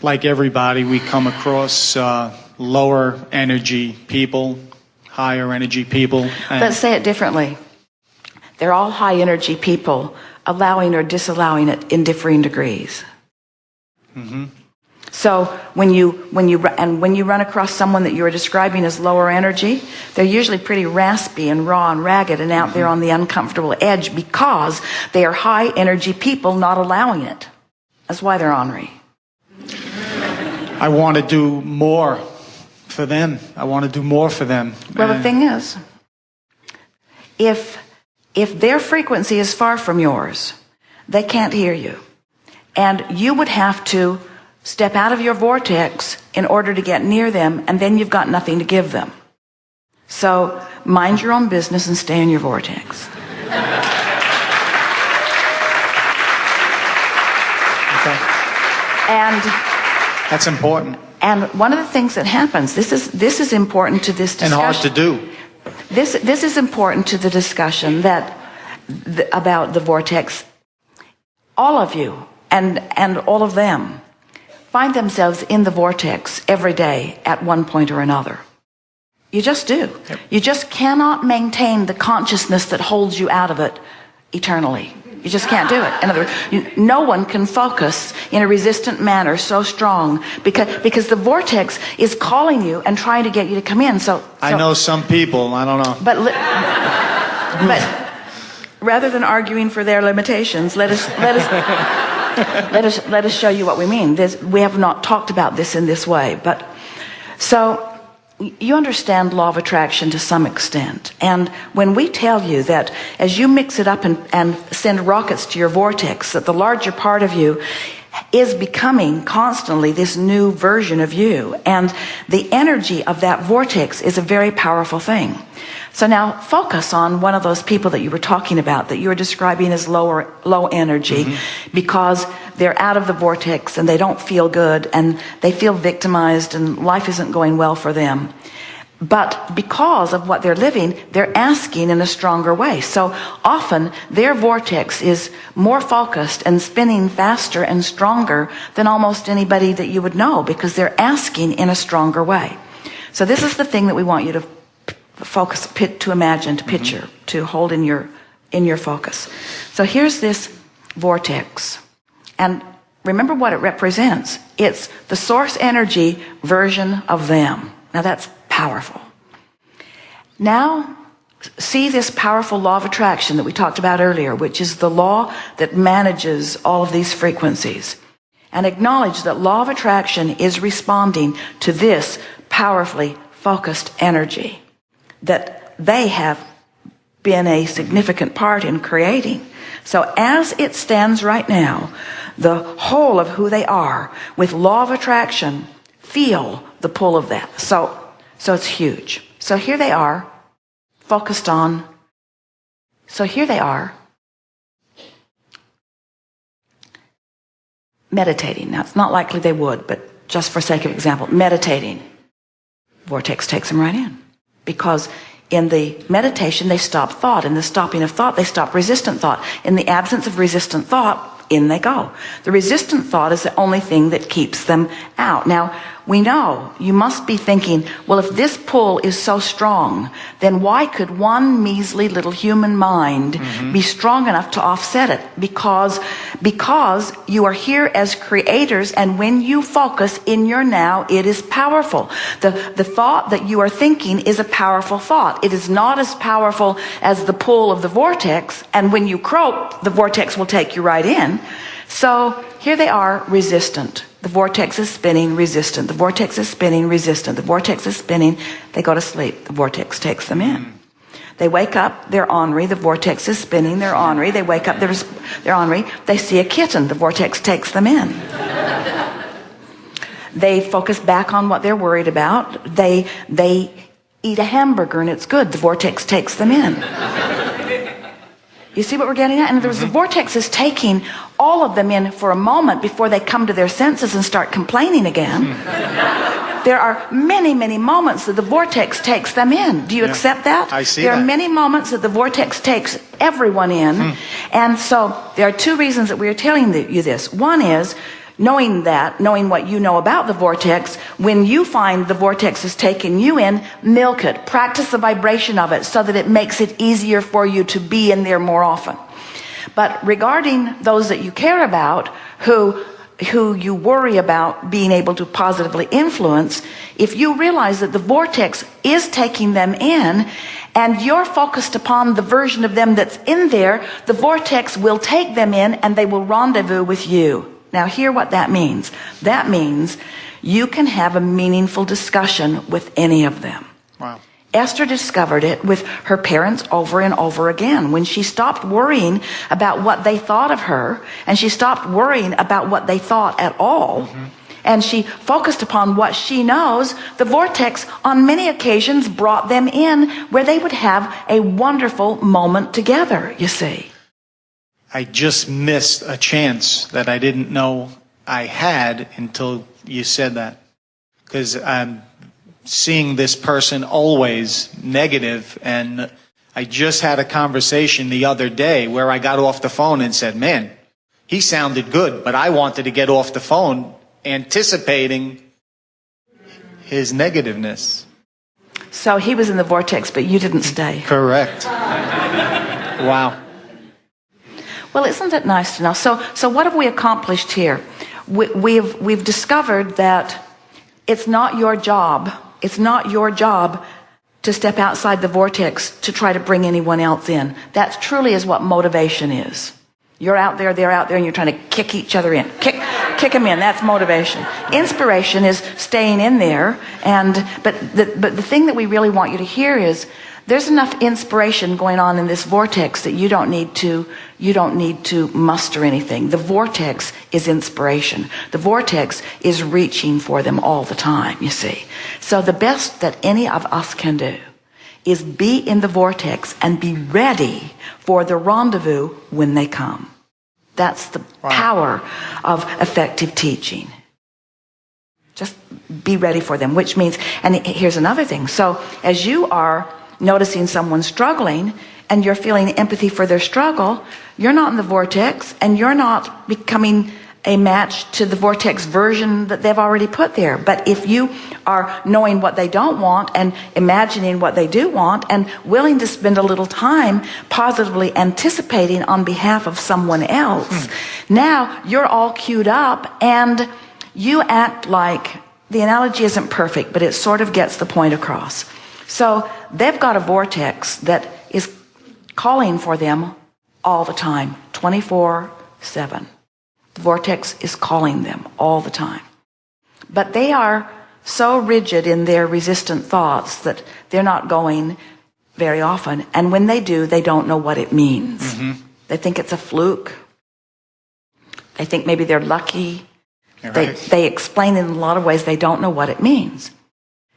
like everybody, we come across lower energy people, higher energy people. Let's say it differently. They're all high energy people, allowing or disallowing it in differing degrees. Mm-hmm. So when you run across someone that you are describing as lower energy, they're usually pretty raspy and raw and ragged and out there on the uncomfortable edge because they are high energy people not allowing it. That's why they're ornery. I want to do more for them. I want to do more for them. Well, the thing is, if their frequency is far from yours, they can't hear you. And you would have to step out of your vortex in order to get near them, and then you've got nothing to give them. So mind your own business and stay in your vortex. Okay. And that's important. And one of the things that happens, this is important to this discussion. And hard to do. This is important to the discussion about the vortex. All of you and all of them find themselves in the vortex every day at one point or another. You just do. Yep. You just cannot maintain the consciousness that holds you out of it eternally. You just can't do it. In other words, no one can focus in a resistant manner so strong because the vortex is calling you and trying to get you to come in. So I know some people. I don't know. But rather than arguing for their limitations, let us show you what we mean. We have not talked about this in this way, but so you understand law of attraction to some extent. And when we tell you that as you mix it up and send rockets to your vortex, that the larger part of you is becoming constantly this new version of you, and the energy of that vortex is a very powerful thing. So now focus on one of those people that you were talking about, that you were describing as low energy, because they're out of the vortex and they don't feel good and they feel victimized and life isn't going well for them. But because of what they're living, they're asking in a stronger way. So often their vortex is more focused and spinning faster and stronger than almost anybody that you would know, because they're asking in a stronger way. So this is the thing that we want you to focus, to imagine, to picture, to hold in your focus. So here's this vortex, and remember what it represents. It's the source energy version of them. Now that's powerful. Now see this powerful law of attraction that we talked about earlier, which is the law that manages all of these frequencies, and acknowledge that law of attraction is responding to this powerfully focused energy that they have been a significant part in creating. So as it stands right now, the whole of who they are with law of attraction feel the pull of that. So it's huge. So here they are, focused on. So here they are, meditating. Now it's not likely they would, but just for sake of example, meditating. Vortex takes them right in. Because in the meditation, they stop thought. In the stopping of thought, they stop resistant thought. In the absence of resistant thought, in they go. The resistant thought is the only thing that keeps them out. Now, we know you must be thinking, well, if this pull is so strong, then why could one measly little human mind be strong enough to offset it? Because you are here as creators, and when you focus in your now, it is powerful. The thought that you are thinking is a powerful thought. It is not as powerful as the pull of the vortex, and when you croak, the vortex will take you right in. So here they are, resistant. The vortex is spinning, resistant. The vortex is spinning, resistant. The vortex is spinning. They go to sleep. The vortex takes them in. They wake up, they're ornery. The vortex is spinning, they're ornery. They wake up, they're ornery. They see a kitten. The vortex takes them in. They focus back on what they're worried about. They eat a hamburger and it's good. The vortex takes them in. You see what we're getting at? In other words, the vortex is taking all of them in for a moment before they come to their senses and start complaining again. There are many, many moments that the vortex takes them in. Do you accept that? I see there that. are many moments that the vortex takes everyone in. And so there are two reasons that we are telling you this. One is knowing what you know about the vortex, when you find the vortex is taking you in, milk it. Practice the vibration of it so that it makes it easier for you to be in there more often. But regarding those that you care about, who you worry about being able to positively influence, if you realize that the vortex is taking them in and you're focused upon the version of them that's in there, the vortex will take them in and they will rendezvous with you. Now hear what that means. That means you can have a meaningful discussion with any of them. Wow. Esther discovered it with her parents over and over again. When she stopped worrying about what they thought of her, and she stopped worrying about what they thought at all, and she focused upon what she knows, the vortex on many occasions brought them in where they would have a wonderful moment together, you see. I just missed a chance that I didn't know I had until you said that. Because I'm seeing this person always negative, and I just had a conversation the other day where I got off the phone and said, man, he sounded good, but I wanted to get off the phone anticipating his negativeness. So he was in the vortex, but you didn't stay. Correct. Wow. Well, isn't it nice to know? So what have we accomplished here? We've discovered that it's not your job. It's not your job to step outside the vortex to try to bring anyone else in. That truly is what motivation is. You're out there, they're out there, and you're trying to kick each other in. Kick them in. That's motivation. Inspiration is staying in there. But the thing that we really want you to hear is there's enough inspiration going on in this vortex that you don't need to muster anything. The vortex is inspiration. The vortex is reaching for them all the time, you see. So the best that any of us can do is be in the vortex and be ready for the rendezvous when they come. That's the power of effective teaching. Just be ready for them, which means, and here's another thing. So as you are noticing someone struggling and you're feeling empathy for their struggle, you're not in the vortex and you're not becoming a match to the vortex version that they've already put there. But if you are knowing what they don't want and imagining what they do want and willing to spend a little time positively anticipating on behalf of someone else, now you're all queued up and you act like, the analogy isn't perfect, but it sort of gets the point across. So they've got a vortex that is calling for them all the time, 24/7. The vortex is calling them all the time. But they are so rigid in their resistant thoughts that they're not going very often. And when they do, they don't know what it means. They think it's a fluke. They think maybe they're lucky. Right. They explain it in a lot of ways. They don't know what it means.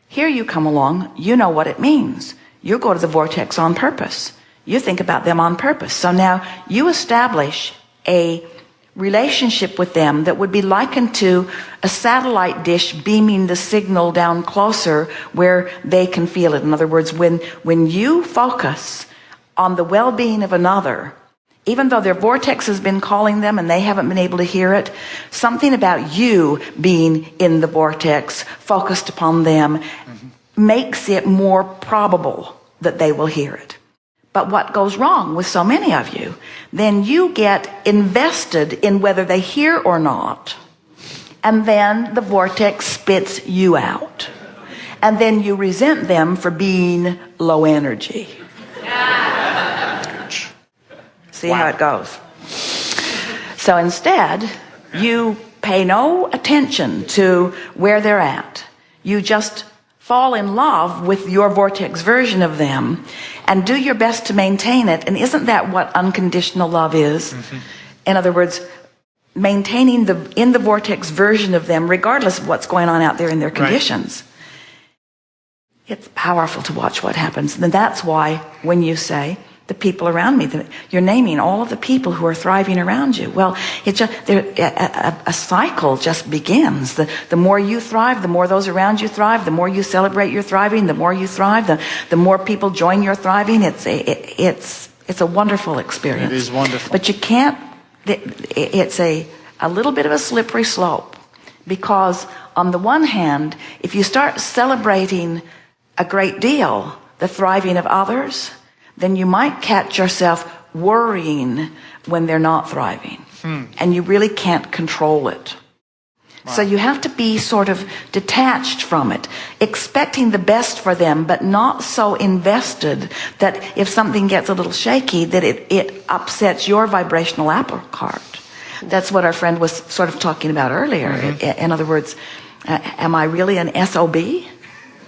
Here you come along, you know what it means. You go to the vortex on purpose. You think about them on purpose. So now you establish a relationship with them that would be likened to a satellite dish beaming the signal down closer where they can feel it. In other words, when you focus on the well-being of another, even though their vortex has been calling them and they haven't been able to hear it, something about you being in the vortex, focused upon them, makes it more probable that they will hear it. But what goes wrong with so many of you, then you get invested in whether they hear or not, and then the vortex spits you out. And then you resent them for being low energy. See how it goes. So instead, you pay no attention to where they're at. You just fall in love with your vortex version of them and do your best to maintain it. And isn't that what unconditional love is? In other words, maintaining in the vortex version of them, regardless of what's going on out there in their conditions. Right. It's powerful to watch what happens. And that's why when you say, the people around me, you're naming all of the people who are thriving around you. Well, it just, a cycle just begins. The more you thrive, the more those around you thrive. The more you celebrate your thriving, the more you thrive. The more people join your thriving. It's a wonderful experience. It is wonderful. But you can't. It's a a little bit of a slippery slope, because on the one hand, if you start celebrating a great deal the thriving of others, then you might catch yourself worrying when they're not thriving. And you really can't control it. Wow. So you have to be sort of detached from it, expecting the best for them, but not so invested that if something gets a little shaky, that it upsets your vibrational apple cart. That's what our friend was sort of talking about earlier. In other words, am I really an SOB?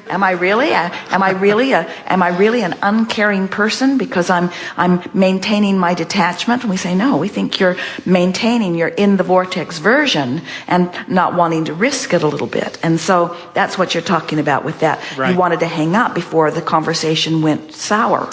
Am I really an uncaring person because I'm maintaining my detachment? And we say, no, we think you're in the vortex version and not wanting to risk it a little bit. And so that's what you're talking about with that. Right. You wanted to hang up before the conversation went sour.